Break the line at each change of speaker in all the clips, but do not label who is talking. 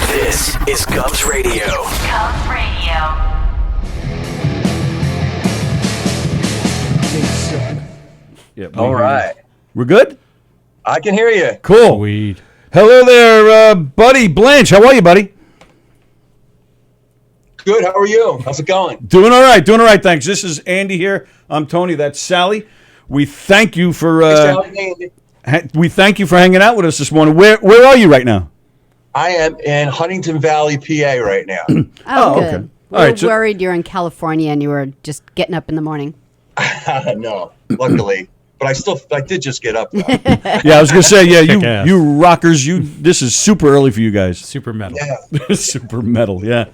This is Cubs Radio.
Cubs Radio.
Yeah,
All right.
We're good?
I can hear you.
Cool.
Sweet.
Hello there, buddy Blanch. How are you, buddy?
Good. How are you? How's it going?
Doing all right. Thanks. This is Andy here. I'm Tony. That's Sally. We thank you for we thank you for hanging out with us this morning. Where are you right now?
I am in Huntington Valley, PA right now.
Oh,
Good.
okay.
We're
All right, so-
worried you're in California and you were just getting up in the morning.
No, luckily. But I did just get up. Though.
Yeah, I was gonna say, yeah,
Kick-ass.
you rockers, this is super early for you guys.
Super metal.
Yeah.
Super metal, yeah.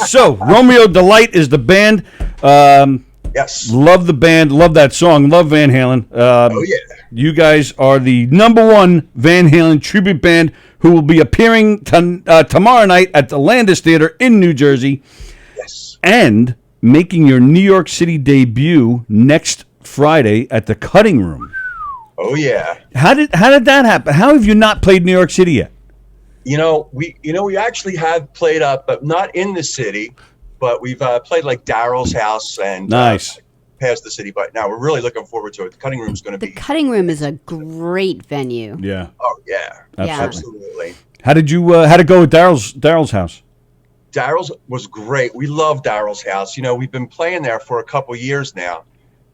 So, Romeo Delight is the band.
Yes.
Love the band, love that song, love Van Halen.
Oh yeah.
You guys are the #1 Van Halen tribute band who will be appearing tomorrow night at the Landis Theater in New Jersey
Yes.
and making your New York City debut next Friday at the Cutting Room.
Oh yeah.
How did that happen? How have you not played New York City yet?
We actually have played up, but not in the city. But we've played like Daryl's house and
Nice.
past the city. But now we're really looking forward to it. The Cutting Room's going to
The
be.
Cutting Room is a great venue.
Yeah.
Oh yeah.
Yeah.
Absolutely.
How'd it go with Daryl's house?
Daryl's was great. We love Daryl's house. We've been playing there for a couple years now,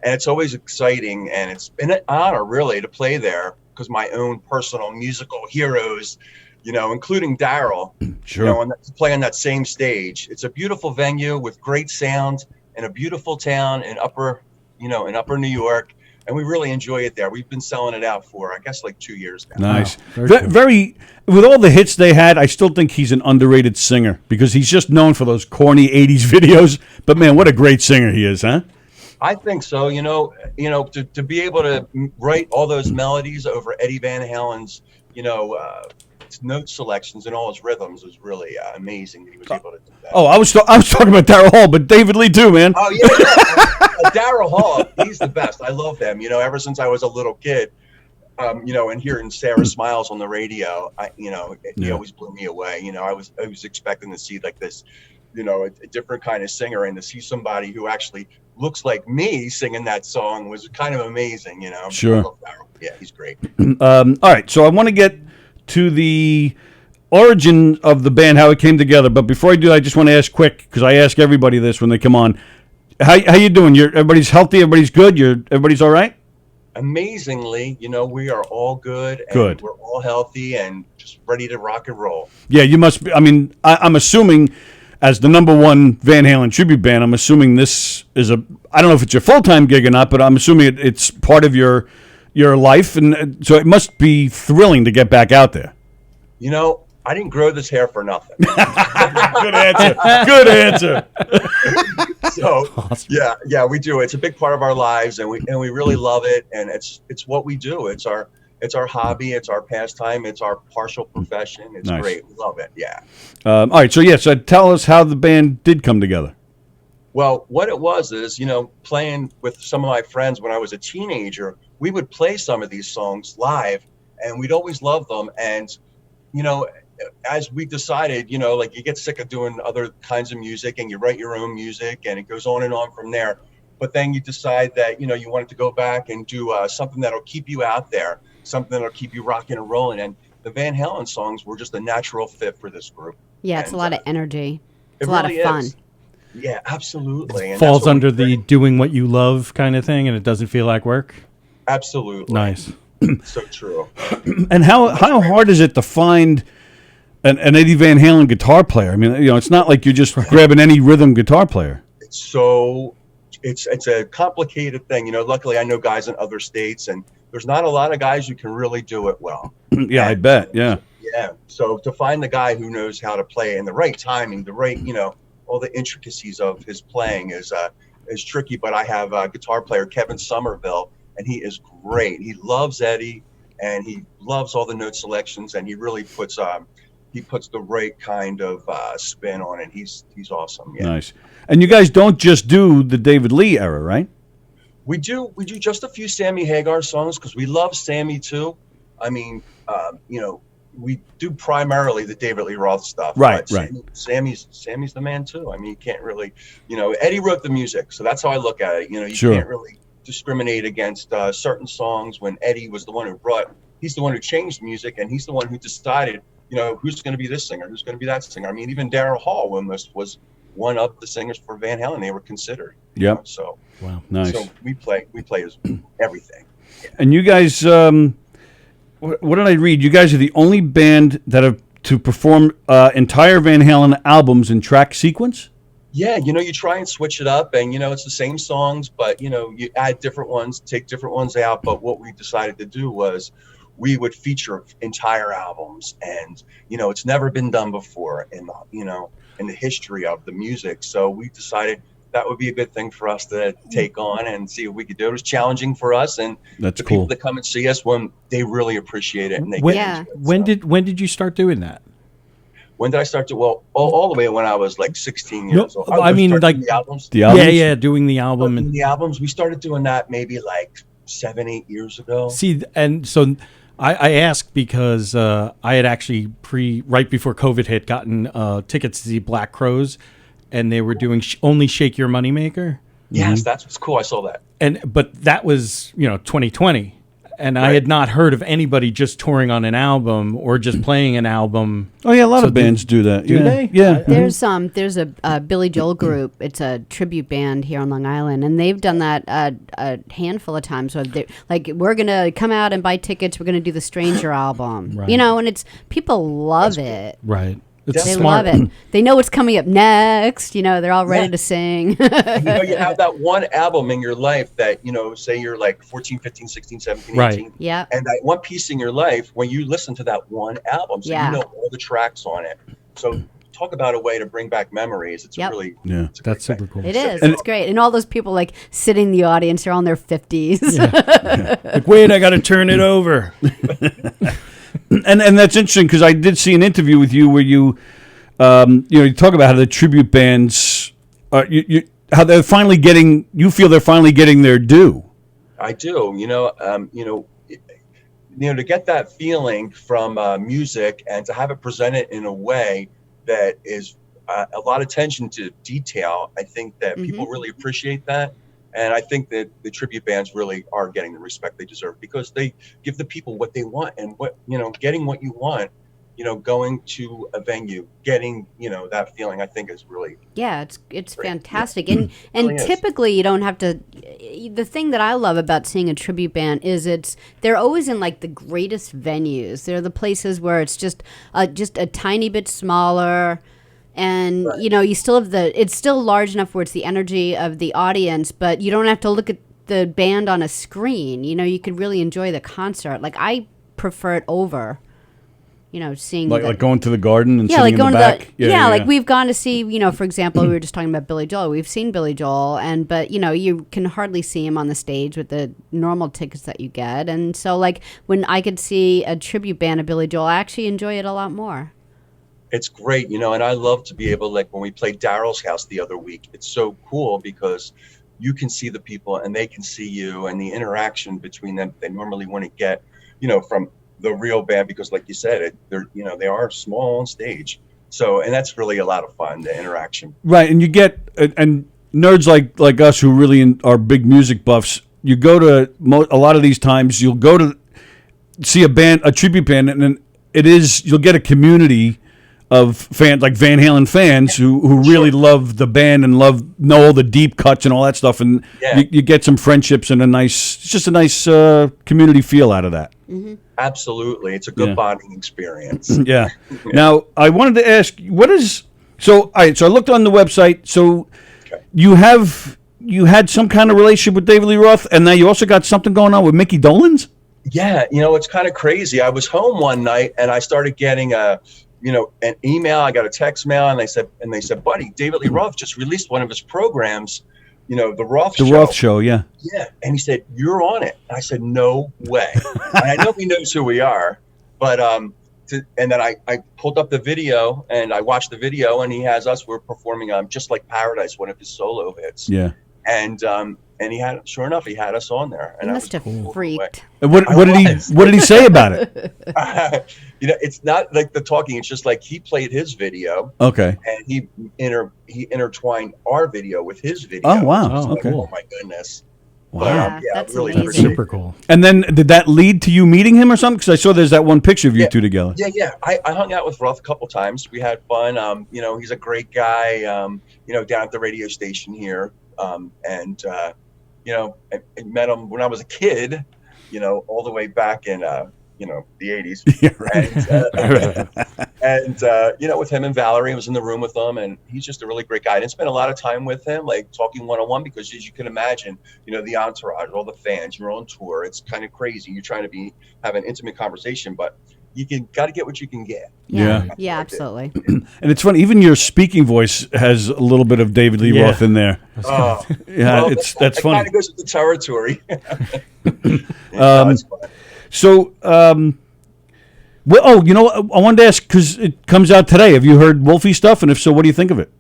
and it's always exciting. And it's been an honor, really, to play there because my own personal musical heroes, including Daryl,
Sure.
and to play on that same stage. It's a beautiful venue with great sound and a beautiful town in upper New York. And we really enjoy it there. We've been selling it out for, I guess, like 2 years now.
Nice.
Wow, very cool.
Very, with all the hits they had, I still think he's an underrated singer because he's just known for those corny 80s videos. But man, what a great singer he is, huh?
I think so. To be able to write all those melodies over Eddie Van Halen's, note selections and all his rhythms was really amazing that he was able to do that.
Oh, I was talking about Daryl Hall, but David Lee too, man.
Oh yeah, Daryl Hall, he's the best. I love him. Ever since I was a little kid, and hearing Sarah Smiles on the radio, he always blew me away. I was expecting to see like this, a different kind of singer, and to see somebody who actually looks like me singing that song was kind of amazing.
Sure.
I love Daryl. Yeah, he's great.
All right, so I want to get to the origin of the band, how it came together. But before I do, I just want to ask quick, because I ask everybody this when they come on. How you doing? Everybody's healthy? Everybody's good? Everybody's all right?
Amazingly, we are all good. And
Good.
We're all healthy and just ready to rock and roll.
Yeah, you must be. I mean, I'm assuming as the #1 Van Halen tribute band, I'm assuming this is I don't know if it's your full-time gig or not, but I'm assuming it's part of your life. And so it must be thrilling to get back out there.
I didn't grow this hair for nothing.
Good answer. Good answer.
So yeah, we do. It's a big part of our lives, and we really love it. And it's what we do. It's our hobby. It's our pastime. It's our partial profession. It's
Nice.
great. We love it. Yeah.
All right, so tell us how the band did come together.
Well, what it was is, playing with some of my friends when I was a teenager, we would play some of these songs live, and we'd always love them. And as we decided, like you get sick of doing other kinds of music and you write your own music and it goes on and on from there. But then you decide that, you wanted to go back and do something that'll keep you out there, something that'll keep you rocking and rolling. And the Van Halen songs were just a natural fit for this group.
Yeah, it's
And,
a lot of energy. It's
it
a lot of
really
fun.
is. Yeah, absolutely. And
Falls
that's what
under
we
the
bring.
doing what you love kind of thing, and it doesn't feel like work.
Absolutely.
Nice.
So true.
And how hard is it to find an Eddie Van Halen guitar player? I mean, it's not like you're just grabbing any rhythm guitar player.
It's a complicated thing. Luckily I know guys in other states, and there's not a lot of guys who can really do it well.
Yeah, I bet. Yeah.
Yeah. So to find the guy who knows how to play in the right timing, the right, all the intricacies of his playing is tricky. But I have a guitar player, Kevin Somerville, and he is great. He loves Eddie, and he loves all the note selections, and he really puts the right kind of spin on it. He's awesome. Yeah.
Nice. And you guys don't just do the David Lee era, right?
We do just a few Sammy Hagar songs because we love Sammy too. I mean, we do primarily the David Lee Roth stuff.
Right,
but
right.
Sammy's the man too. I mean, you can't really, Eddie wrote the music, so that's how I look at it. You
Sure.
can't really discriminate against certain songs when Eddie was the one he's the one who changed music, and he's the one who decided, who's going to be this singer, who's going to be that singer. I mean, even Daryl Hall was one of the singers for Van Halen. They were considered.
Yep.
So
wow, nice.
So we play as everything.
And you guys, what did I read? You guys are the only band that have to perform entire Van Halen albums in track sequence?
Yeah, you try and switch it up, and it's the same songs, but you add different ones, take different ones out. But what we decided to do was we would feature entire albums, and it's never been done before in the history of the music. So we decided that would be a good thing for us to take on and see if we could do. It was challenging for us, and
that's
the
cool.
People that come and see us, when they really appreciate it, and they
Yeah.
get into it.
When did you start doing that?
When did I start to? Well, all the way when I was like 16 years old.
I mean, like
the albums.
The albums?
Yeah, doing the album and
The albums. We started doing that maybe like 7-8 years ago.
see, and so I asked because I had actually right before COVID had gotten tickets to see Black Crowes, and they were doing only Shake Your Moneymaker.
Yes, that's what's cool. I saw that.
But that was 2020, and I
Right.
had not heard of anybody just touring on an album or just playing an album.
Oh yeah, a lot of bands do that.
do
yeah.
they?
Yeah.
There's a Billy Joel group. It's a tribute band here on Long Island, and they've done that a handful of times. So we're gonna come out and buy tickets. We're gonna do the Stranger album,
Right.
and it's people love it.
Right. It's
They
smart.
love it. They know what's coming up next. They're all ready to sing.
You have that one album in your life that, say you're like 14, 15, 16, 17,
Right.
18.
Yeah.
And that one piece in your life when you listen to that one album. So
Yeah.
you know all the tracks on it. So talk about a way to bring back memories. It's
Yep.
really,
Yeah.
it's a great
That's super
thing.
cool.
It is.
And-
It's great. And all those people like sitting in the audience, they're all in their 50s.
Like, wait, I got to turn it over.
And that's interesting because I did see an interview with you where you talk about how the tribute bands, how they're finally getting. You feel they're finally getting their due.
I do. To get that feeling from music and to have it presented in a way that is a lot of attention to detail, I think that people really appreciate that. And I think that the tribute bands really are getting the respect they deserve because they give the people what they want, and getting what you want, going to a venue, getting, that feeling, I think is really.
Yeah, it's
Great.
fantastic.
Yeah.
And
Really is.
typically you don't have to the thing that I love about seeing a tribute band is they're always in like the greatest venues. They're the places where it's just a tiny bit smaller, and
Right.
you still have it's still large enough where it's the energy of the audience, but you don't have to look at the band on a screen. You could really enjoy the concert. Like I prefer it over seeing
Like going to the garden and
yeah,
sitting
like
in
going
the
to
back.
like we've gone to see, for example, we were just talking about Billy Joel. We've seen Billy Joel, but you can hardly see him on the stage with the normal tickets that you get. And so, like when I could see a tribute band of Billy Joel, I actually enjoy it a lot more.
It's great, and I love to be able, like when we played Daryl's house the other week, it's so cool because you can see the people and they can see you, and the interaction between them they normally want to get, from the real band, because like you said, they are small on stage. So, and that's really a lot of fun, the interaction.
Right, and you get and nerds like us who really are big music buffs. You go to a lot of these times. You'll go to see a tribute band, and then you'll get a community of fans, like Van Halen fans, who really love the band and know all the deep cuts and all that stuff, and
Yeah.
you get some friendships and it's just a nice community feel out of that.
Absolutely, it's a good
Yeah.
bonding experience.
Yeah. Now I wanted to ask, all right? So I looked on the website. So
Okay.
you had some kind of relationship with David Lee Roth, and now you also got something going on with Mickey Dolenz.
Yeah, it's kind of crazy. I was home one night and I started getting an email. I got a text mail, and they said, buddy, David Lee Roth just released one of his programs, the Roth
The
Show.
Roth Show, yeah.
Yeah. And he said, you're on it. And I said, no way. And I know he knows who we are, but, and then I pulled up the video and I watched the video, and he has us, we're performing Just Like Paradise, one of his solo hits.
Yeah.
And and sure enough, he had us on there. And
He
I
must have freaked.
And what did he say about it?
It's not like the talking. It's just like he played his video.
Okay.
And he intertwined our video with his video.
Oh, wow.
Oh,
Okay.
Oh my goodness.
Wow.
Yeah, that's
really
amazing.
appreciate
Super
it.
cool.
And then did that lead to you meeting him or something? Because I saw there's that one picture of you two together.
Yeah. I hung out with Ruff a couple times. We had fun. He's a great guy. Down at the radio station here. I met him when I was a kid. All the way back in the 80s.
Yeah, right.
With him and Valerie, I was in the room with them, and he's just a really great guy. I didn't spend a lot of time with him, like talking one-on-one, because as you can imagine, the entourage, all the fans, you're on tour. It's kind of crazy. You're trying to have an intimate conversation, but got to get what you can get.
Yeah.
Yeah, absolutely.
And it's funny, even your speaking voice has a little bit of David Lee Roth in there.
Yeah,
that's
that
funny.
kind of goes with the territory. It's fun.
So, I wanted to ask, because it comes out today. Have you heard Wolfie stuff? And if so, what do you think of it?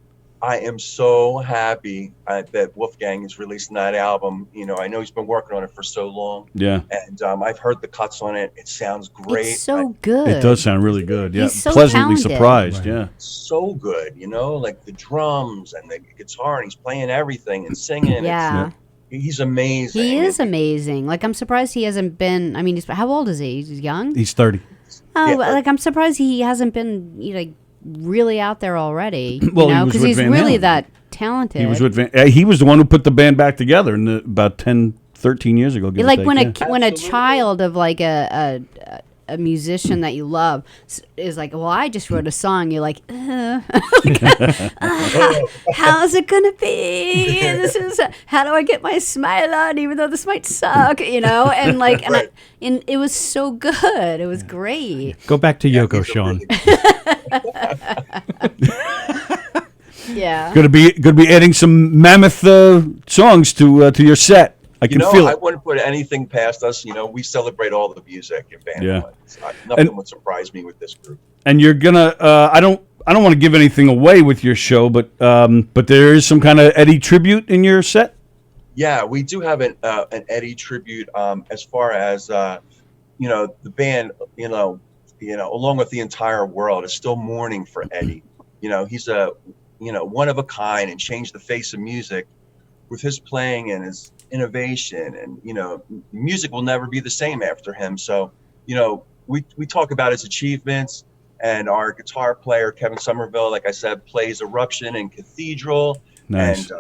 I am so happy that Wolfgang is releasing that album. I know he's been working on it for so long.
Yeah.
And I've heard the cuts on it. It sounds great.
It's so good.
It does sound really good. Yeah.
He's so
Pleasantly
talented.
surprised.
Right.
Yeah.
So good, like the drums and the guitar, and he's playing everything and singing.
Yeah.
He's amazing.
He is amazing. Like, I'm surprised he hasn't been. I mean, how old is he? He's young.
He's 30.
Oh,
Yeah.
like, I'm surprised he hasn't been really out there already.
Well, he was
because
with
he's
Van
really
Halen.
that talented.
He was with he was the one who put the band back together about 10, 13 years ago. give or
like
take,
when
yeah.
when a
Absolutely.
child of like a musician that you love is like, well, I just wrote a song. You're like, how's it gonna be? This is how do I get my smile on, even though this might suck, And like,
Right.
and it was so good. It was great.
Go back to Yoko,
He's a
Sean.
really-
Yeah.
Gonna be adding some mammoth songs to your set. I can feel
I
it.
wouldn't put anything past us. We celebrate all the music in Van
Yeah.
Halen. Nothing
And-
would surprise me with this group.
And you're gonna. I don't want to give anything away with your show, but there is some kind of Eddie tribute in your set.
Yeah, we do have an Eddie tribute. As far as the band, along with the entire world, is still mourning for Eddie. He's a one of a kind and changed the face of music with his playing and his innovation. And music will never be the same after him. So we talk about his achievements. And our guitar player Kevin Somerville, like I said, plays Eruption and Cathedral.
Nice.
And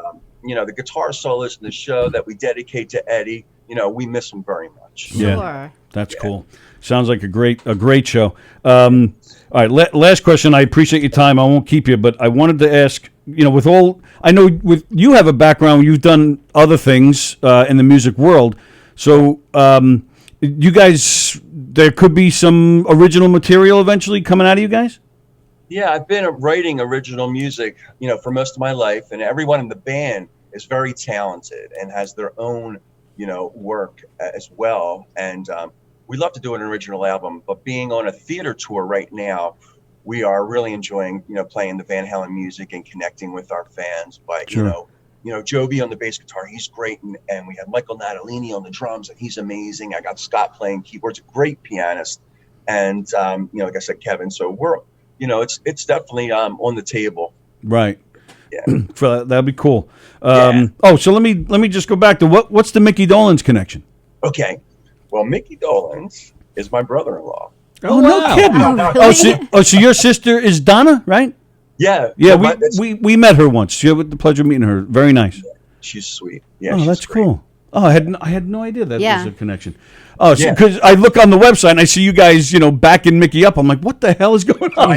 the guitar solos in the show that we dedicate to Eddie, we miss him very much.
Yeah.
Sure.
That's cool. Sounds like a great show. All right, last question. I appreciate your time. I won't keep you, but I wanted to ask. I know with you have a background. You've done other things in the music world. So you guys, there could be some original material eventually coming out of you guys.
Yeah, I've been writing original music, for most of my life, and everyone in the band is very talented and has their own, work as well. And we love to do an original album, but being on a theater tour right now, we are really enjoying, playing the Van Halen music and connecting with our fans. But
Sure.
Joby on the bass guitar, he's great, and we have Michael Natalini on the drums, and he's amazing. I got Scott playing keyboards, a great pianist, and like I said, Kevin. So we're, it's definitely on the table.
Right.
Yeah.
That'd be cool.
Yeah.
So let me just go back to what's the Mickey Dolenz connection?
Okay. Well, Mickey Dolenz is my brother-in-law.
Oh, no
wow.
kidding.
Oh, really?
So your sister is Donna, right?
Yeah.
Yeah,
well,
we met her once. You had the pleasure of meeting her. Very nice.
she's sweet. Yeah.
Oh,
she's
that's
great.
cool. Oh, I had no idea that
Yeah.
was a connection. Oh,
Yeah.
because I look on the website and I see you guys, backing Mickey up. I'm like, what the hell is going on?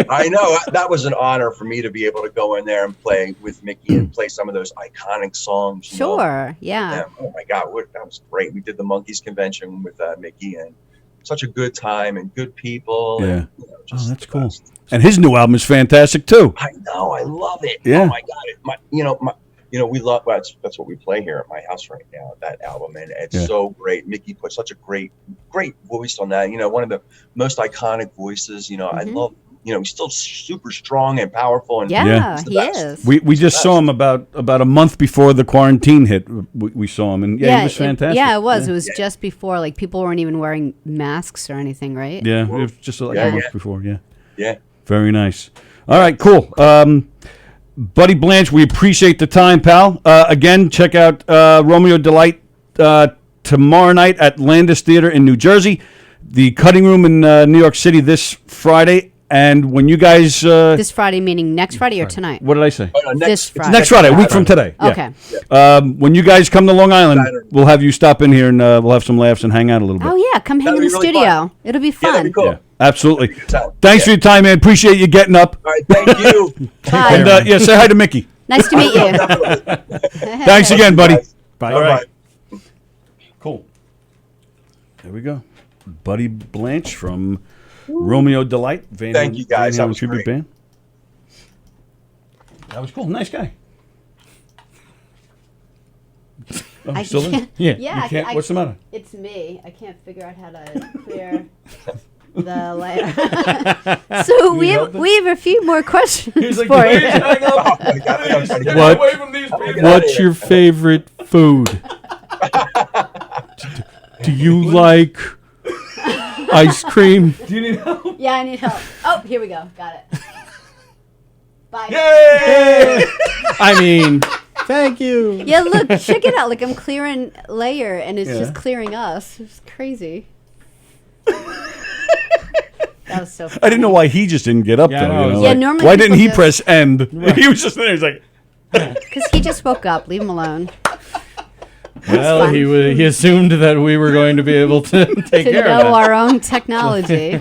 I know. That was an honor for me to be able to go in there and play with Mickey and play some of those iconic songs.
Sure. Yeah.
Yeah. Oh my God, that was great. We did the Monkeys convention with Mickey, and such a good time and good people.
Yeah.
And, just
That's
the
cool.
best.
And his new album is fantastic too.
I know. I love it.
Yeah.
Oh my God. We love. That's what we play here at my house right now. That album, and it's
Yeah.
so great. Mickey put such a great voice on that. One of the most iconic voices. I love he's still super strong and powerful. And
Yeah,
he's the
he
best.
is.
We just saw him about a month before the quarantine hit. We saw him, and he was fantastic.
It was. It was just before, like, people weren't even wearing masks or anything, right?
Yeah, it was just like a month before. Yeah.
Yeah.
Very nice. All right, cool. Buddy Blanch, we appreciate the time, pal. Again, check out Romeo Delight tomorrow night at Landis Theater in New Jersey, the Cutting Room in New York City this Friday. And when you guys...
this Friday, meaning next Friday or tonight?
What did I say?
This Friday.
Next Friday, a week from today. Yeah.
Okay.
When you guys come to Long Island, we'll have you stop in here and we'll have some laughs and hang out a little bit.
Oh, yeah. Come hang in the
really
studio.
fun.
It'll be
Yeah,
fun.
that'd be cool.
Yeah, absolutely.
time.
Thanks for your time, man. Appreciate you getting up.
All right. Thank you.
Bye.
And say hi to Mickey.
Nice to meet you.
Thanks again, buddy.
Bye.
All right. Cool. There we go. Buddy Blanch from Romeo Delight.
Thank you, guys. That was
Tribute
great.
Band. That was cool. Nice guy. Oh,
I
still in?
can't.
Yeah.
Yeah.
You can't? What's the matter?
It's me. I can't figure out how to clear the layer. So we have a few more questions for you.
hang up.
What?
away from these people.
What's your favorite food? Do you like ice cream?
Do you need help?
Yeah, I need help. Oh, here we go. Got it. Bye.
Yay!
I mean, thank you.
Yeah, look, check it out. Like, I'm clearing layer, and it's
Yeah.
just clearing us. It's crazy. That was so funny.
I didn't know why he just didn't get up,
Yeah,
though.
I know,
you know,
it's
Yeah,
like,
normally
why didn't
people
he
just-
press end? He was just there. He's like,
Because he just woke up. Leave him alone.
Well,
fun.
he assumed that we were going to be able to take
To
care of
know
it.
our own technology.